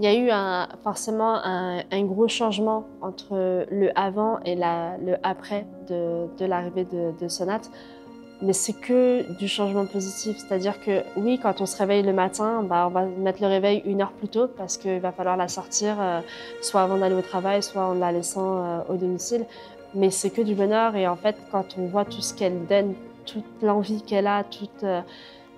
Il y a eu forcément un gros changement entre le avant et le après de l'arrivée de Sonate. Mais c'est que du changement positif. C'est-à-dire que oui, quand on se réveille le matin, on va mettre le réveil 1 heure plus tôt parce qu'il va falloir la sortir soit avant d'aller au travail, soit en la laissant au domicile. Mais c'est que du bonheur et en fait, quand on voit tout ce qu'elle donne, toute l'envie qu'elle a, tout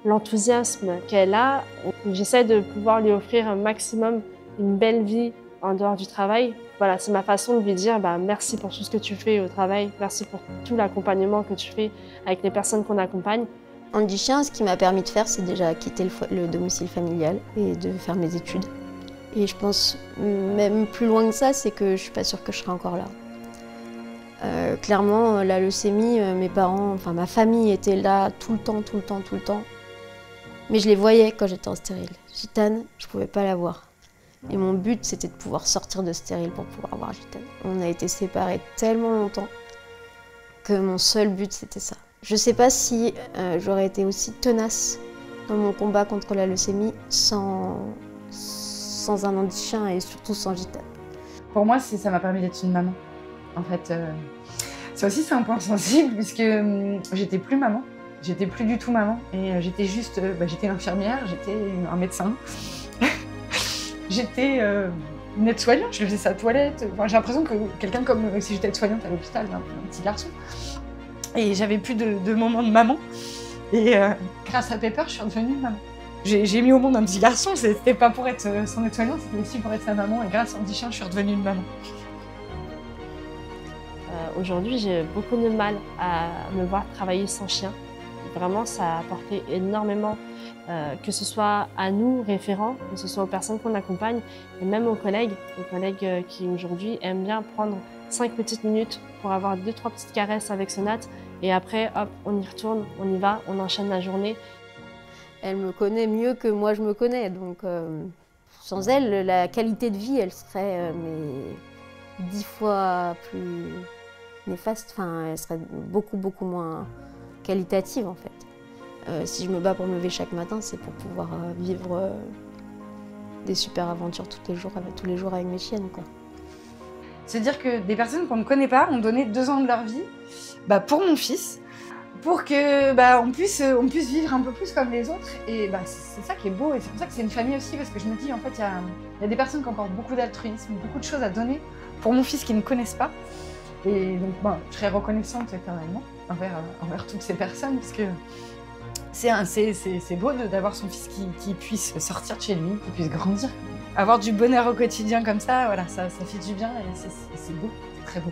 l'enthousiasme qu'elle a, j'essaie de pouvoir lui offrir un maximum une belle vie en dehors du travail. Voilà, c'est ma façon de lui dire merci pour tout ce que tu fais au travail, merci pour tout l'accompagnement que tu fais avec les personnes qu'on accompagne. Andy Chien, ce qui m'a permis de faire, c'est déjà quitter le domicile familial et de faire mes études. Et je pense même plus loin que ça, c'est que je suis pas sûre que je serai encore là. Clairement, la leucémie, mes parents, enfin ma famille était là tout le temps. Mais je les voyais quand j'étais en stérile. Gitane, je pouvais pas la voir. Et mon but, c'était de pouvoir sortir de stérile pour pouvoir voir Gitane. On a été séparés tellement longtemps que mon seul but, c'était ça. Je sais pas si j'aurais été aussi tenace dans mon combat contre la leucémie sans un Andy Chien et surtout sans Gitane. Pour moi, ça m'a permis d'être une maman. En fait, ça aussi, c'est un point sensible puisque j'étais plus maman. J'étais plus du tout maman et j'étais juste, j'étais infirmière, j'étais un médecin. J'étais une aide-soignante, je faisais sa toilette. Enfin, j'ai l'impression que quelqu'un comme si j'étais aide-soignante à l'hôpital, un petit garçon. Et j'avais plus de moments de maman. Et grâce à Pepper, je suis redevenue maman. J'ai mis au monde un petit garçon, c'était pas pour être son aide-soignante, c'était aussi pour être sa maman. Et grâce à Andy Chien, je suis redevenue une maman. Aujourd'hui, j'ai beaucoup de mal à me voir travailler sans chien. Vraiment, ça a apporté énormément, que ce soit à nous, référents, que ce soit aux personnes qu'on accompagne, et même aux collègues qui aujourd'hui aiment bien prendre 5 petites minutes pour avoir 2-3 petites caresses avec Sonate, et après, hop, on y retourne, on y va, on enchaîne la journée. Elle me connaît mieux que moi je me connais, donc sans elle, la qualité de vie, elle serait 10 fois plus néfaste, enfin, elle serait beaucoup moins qualitative en fait. Si je me bats pour me lever chaque matin, c'est pour pouvoir vivre des super aventures tous les jours avec mes chiennes, quoi. C'est-à-dire que des personnes qu'on ne connaît pas ont donné 2 ans de leur vie pour mon fils, pour que on puisse vivre un peu plus comme les autres. Et c'est ça qui est beau et c'est pour ça que c'est une famille aussi, parce que je me dis en fait il y a des personnes qui ont encore beaucoup d'altruisme, beaucoup de choses à donner pour mon fils qui ne connaissent pas. Et donc je serais reconnaissante éternellement envers toutes ces personnes, parce que c'est beau d'avoir son fils qui puisse sortir de chez lui, qui puisse grandir. Avoir du bonheur au quotidien comme ça, voilà, ça fait du bien et c'est beau, c'est très beau.